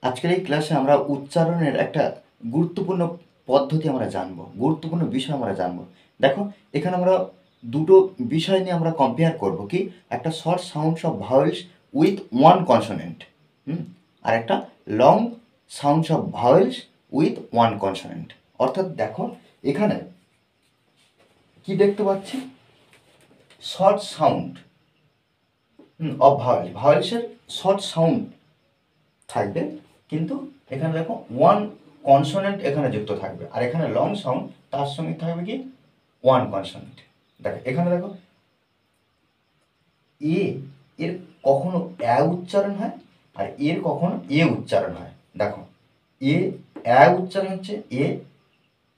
আজকের এই ক্লাসে আমরা উচ্চারণের একটা গুরুত্বপূর্ণ পদ্ধতি আমরা জানবো, গুরুত্বপূর্ণ বিষয় আমরা জানবো। দেখো, এখানে আমরা দুটো বিষয় নিয়ে আমরা কম্পেয়ার করব। কি? একটা short sounds of vowels with one consonant, আর একটা long sounds of vowels with one consonant. অর্থাৎ দেখো, এখানে কি দেখতে পাচ্ছি? শর্ট সাউন্ড অফ ভাওয়েলস, ভাওয়েলসের শর্ট সাউন্ড থাকবে, কিন্তু এখানে দেখো ওয়ান কনসোনেন্ট এখানে যুক্ত থাকবে, আর এখানে লং সাউন্ড তার সঙ্গে থাকবে কি ওয়ান কনসোনেন্ট। দেখো এখানে দেখো, এ এর কখনো অ্যা উচ্চারণ হয়, আর এর কখনো এ উচ্চারণ হয়। দেখো, এ অ্যা উচ্চারণ হচ্ছে,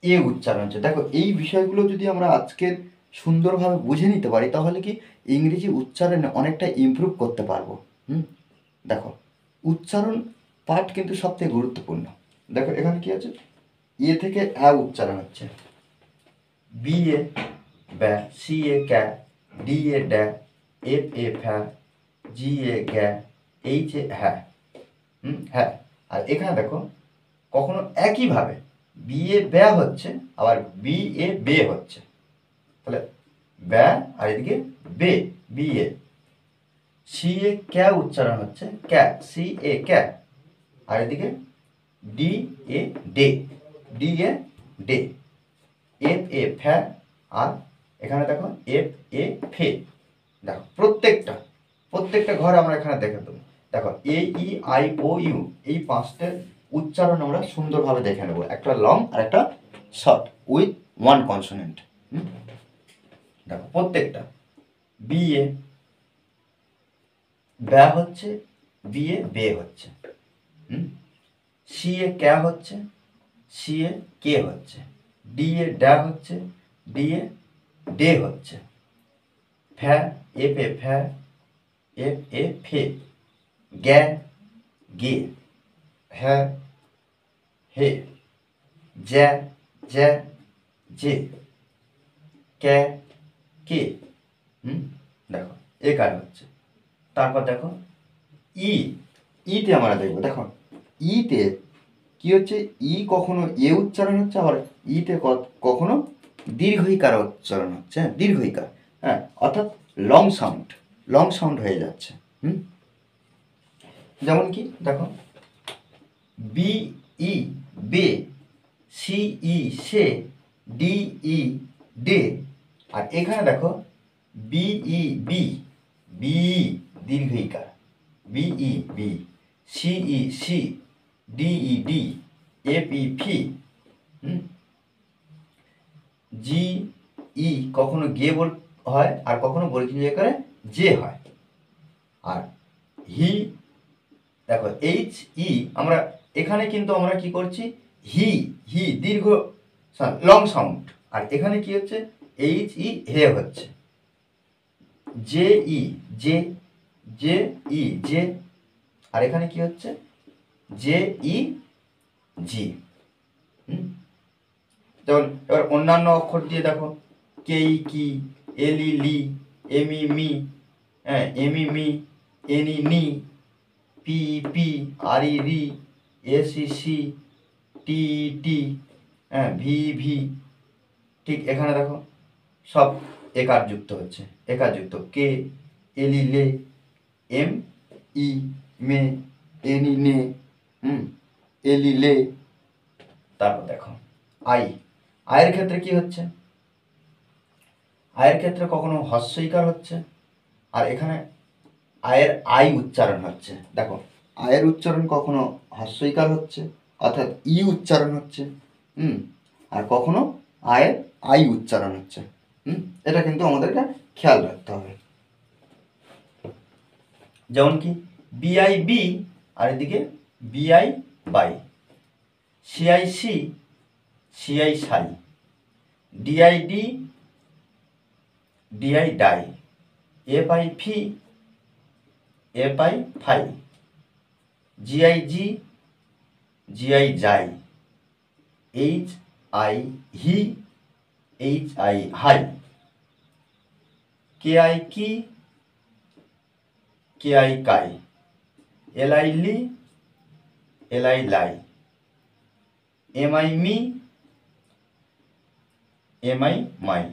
এ উচ্চারণ হচ্ছে। দেখো, এই বিষয়গুলো যদি আমরা আজকের সুন্দরভাবে বুঝে নিতে পারি, তাহলে কি ইংরেজি উচ্চারণে অনেকটা ইমপ্রুভ করতে পারবো। দেখো, উচ্চারণ পাঠ কিন্তু সবথেকে গুরুত্বপূর্ণ। দেখো এখানে কি আছে? এ থেকে অ্যা উচ্চারণ হচ্ছে, বি এ ব্যা, সি এ ক্যা, ডি এ ড্যা, এফ এ ফ্যা, জি এ গ্যা, এইচ এ হ্যাঁ। হ্যাঁ। আর এখানে দেখো, কখনো একইভাবে বি এ ব্যা হচ্ছে, আবার বি এ বে হচ্ছে। তাহলে ব্যা আর এদিকে বে, বি এ। সি এ ক্যা উচ্চারণ হচ্ছে, ক্যা, সি এ ক্যা, আর এদিকে ডি এ ডে, ডি এ ডে। এফ এ ফ্যা, আর এখানে দেখো এফ এ ফে। দেখো প্রত্যেকটা ঘর আমরা এখানে দেখে দেবো। দেখো, এ ই আই ও ইউ, এই পাঁচটার উচ্চারণ আমরা সুন্দরভাবে দেখে নেবো, একটা লং আর একটা শর্ট উইথ ওয়ান কনসোনেন্ট। দেখো প্রত্যেকটা, বি এ ব্যা হচ্ছে, বি এ বে হচ্ছে, সি এ ক্যা হচ্ছে, সি এ কে হচ্ছে, ডি এ ড্যা হচ্ছে, ডি এ ডে হচ্ছে, ফ্যা, এফ এ ফ্যা, এফ এ ফে, গ্যা, গে, হ্যাঁ, হে, জ্যা, জ্যা, জে, ক্যা, কে। দেখো এ কার হচ্ছে। তারপর দেখো ই, ইতে আমরা দেখবো। দেখো, ইতে কি হচ্ছে? ই কখনো এ উচ্চারণ হচ্ছে, আবার ইতে কখনো দীর্ঘইকার উচ্চারণ হচ্ছে। হ্যাঁ, দীর্ঘইকার। হ্যাঁ, অর্থাৎ লং সাউন্ড হয়ে যাচ্ছে। যেমন কি দেখো, বি ই বে, সি ই সে, ডি ই ডে। আর এখানে দেখো বি ই বি, বি দীর্ঘইকার, বি ই বি, সি ই সি, ডি ই ডি, এফ ই ফি। জি ই কখনো গে হয়, আর কখনো বর্গীয় আকারে যে হয়। আর হি, দেখো এইচ ই, আমরা এখানে কিন্তু আমরা কি করছি? হি, হি দীর্ঘ লং সাউন্ড, আর এখানে কি হচ্ছে? এইচ ই হে হচ্ছে। জে ই জে, জে ই জে, আর এখানে কি হচ্ছে? জে ই জি। যেমন এবার অন্যান্য অক্ষর দিয়ে দেখো, কে ই কি, এল ই লি, এম ই মি, হ্যাঁ এম ই মি, এন ই নি, পি ই পি, আর ই রি, এস ই সি, টি ই টি, হ্যাঁ ভি ই ভি। ঠিক এখানে দেখো সব একার যুক্ত হচ্ছে, একার যুক্ত। কে, এল ই লে, এম ই মে, এন ই নে, এল ই লে। তারপর দেখো আই, আয়ের ক্ষেত্রে কি হচ্ছে? আয়ের ক্ষেত্রে কখনো হস্যইকার হচ্ছে, আর এখানে আয়ের আই উচ্চারণ হচ্ছে। দেখো, আয়ের উচ্চারণ কখনো হস্যইকার হচ্ছে, অর্থাৎ ই উচ্চারণ হচ্ছে, আর কখনো আয়ের আই উচ্চারণ হচ্ছে। এটা কিন্তু আমাদেরকে খেয়াল রাখতে হবে। যেমন কি বিআই বি, আর এদিকে বিআই বাই, সিআই সি, সিআই সাই, ডিআই ডি, ডিআই ডাই, এফ আই ফি, এফ আই ফাই, জিআই জি, জিআই যাই, এইচ আই হি, এইচ আই হাই, কে আই কি, কে আই কাই, এল আই লি, LI লাই, MI মি, MI মাই,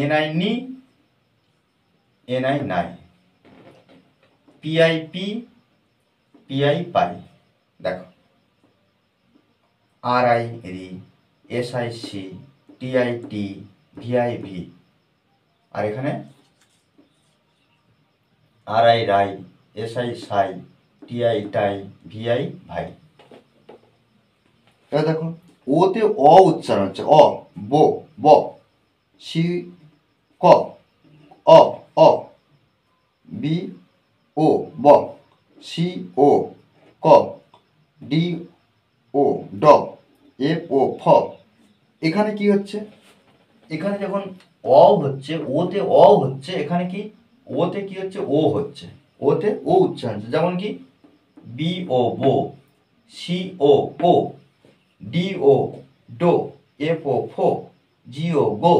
NI নি, NI নাই, PI পি, PI পাই। দেখো RI রি, SI সি, TI টি, VI ভি। আর এখানে RI রাই, SI সাই, TI টাই, VI ভাই। এবার দেখো ওতে অ উচ্চারণ হচ্ছে, অ, বো, ব, সি, ক, অ, অ, বি, ও, ব, সি, ও, ক, ডি, ও, ড, এফ, ও, ফ। এখানে কি হচ্ছে, এখানে যখন অ হচ্ছে, ওতে অ হচ্ছে, এখানে কি ওতে কি হচ্ছে, ও হচ্ছে, ওতে ও উচ্চারণ হচ্ছে। যেমন কি B O bo, C O co, D O do, F O fo, G ও গো।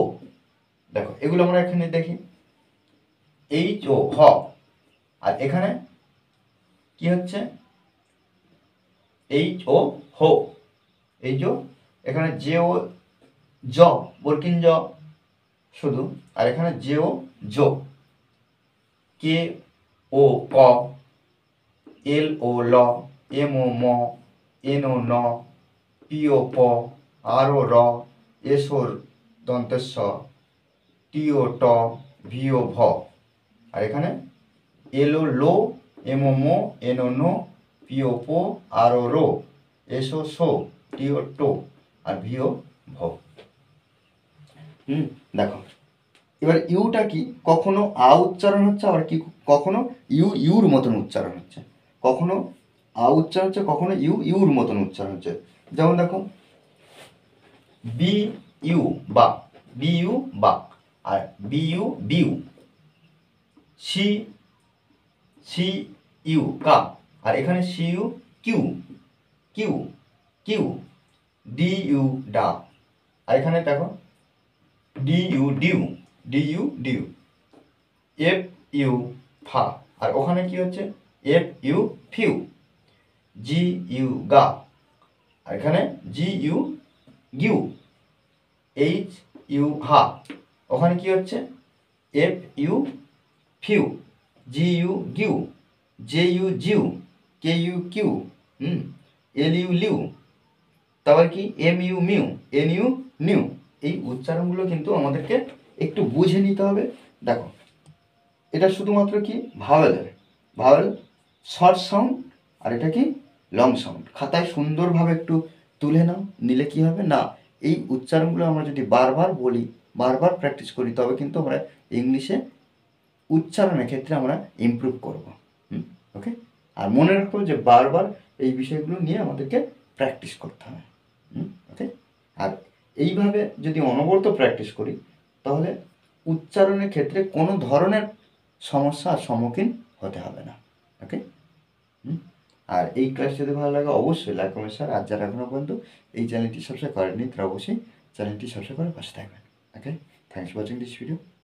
দেখো এগুলো আমরা এখানে দেখি, এইচ ও হ। আর এখানে কি হচ্ছে, এইচ ও হো, এই যে এখানে যে ও জ, বর্কিন জ শুধু, আর এখানে যে ও জো, কে ও ক, এল ও ল, এম ও ম, এন ও ন, পি ও প, আর ও র, এস ও দন্তেস্ব, টি ও ট, ভি ও ভ। আর এখানে এল ও লো, এম ও মো, এন ও নো, পি ও পো, আর ও রো, এস ও সো, টি ও টো, আর ভি ও ভ। দেখো এবার ইউটা কি, কখনো আ উচ্চারণ হচ্ছে, আবার কি কখনো ইউর মতন উচ্চারণ হচ্ছে, কখনো আ উচ্চারণ হচ্ছে, কখনো ইউর মতন উচ্চারণ হচ্ছে। যেমন দেখো বি ইউ বা, বি ইউ বা, আর বি ইউ বিউ, সি সি ইউ কা, আর এখানে সি ইউ কিউ, কিউ কিউ, ডি ইউ ডা, আর এখানে দেখো ডি ইউ ডিউ, ডি ইউ ডিউ, এফ ইউ ফা, আর ওখানে কি হচ্ছে এফ ইউ ফিউ, জি ইউ গা, আর এখানে জি ইউ গিউ, এইচ ইউ হা, ওখানে কি হচ্ছে এফ ইউ ফিউ, জি ইউ গিউ, জে ইউ জিউ, কে U cue, L U lew, তারপর কি M U mew, N U new. এই উচ্চারণগুলো কিন্তু আমাদেরকে একটু বুঝে নিতে হবে। দেখো এটা শুধুমাত্র কি ভাওয়েলের, ভাওয়েল শর্ট সাউন্ড, আর এটা কি লং সাউন্ড। খাতায় সুন্দরভাবে একটু তুলে নাও, নিলে কি হবে না, এই উচ্চারণগুলো আমরা যদি বারবার বলি, বারবার প্র্যাকটিস করি, তবে কিন্তু আমরা ইংলিশে উচ্চারণের ক্ষেত্রে আমরা ইমপ্রুভ করব। ওকে, আর মনে রাখবো যে বারবার এই বিষয়গুলো নিয়ে আমাদেরকে প্র্যাকটিস করতে হবে। ওকে, আর এইভাবে যদি অনবরত প্র্যাকটিস করি, তাহলে উচ্চারণের ক্ষেত্রে কোনো ধরনের সমস্যার সম্মুখীন হতে হবে না। ওকে, আর এই ক্লাস যদি ভালো লাগে অবশ্যই লাইক কমেন্ট শেয়ার। আর যারা এখনো পর্যন্ত এই চ্যানেলটি সাবস্ক্রাইব করেননি, তারা অবশ্যই চ্যানেলটি সাবস্ক্রাইব করে পাশে থাকবেন। Okay, thanks for watching this video.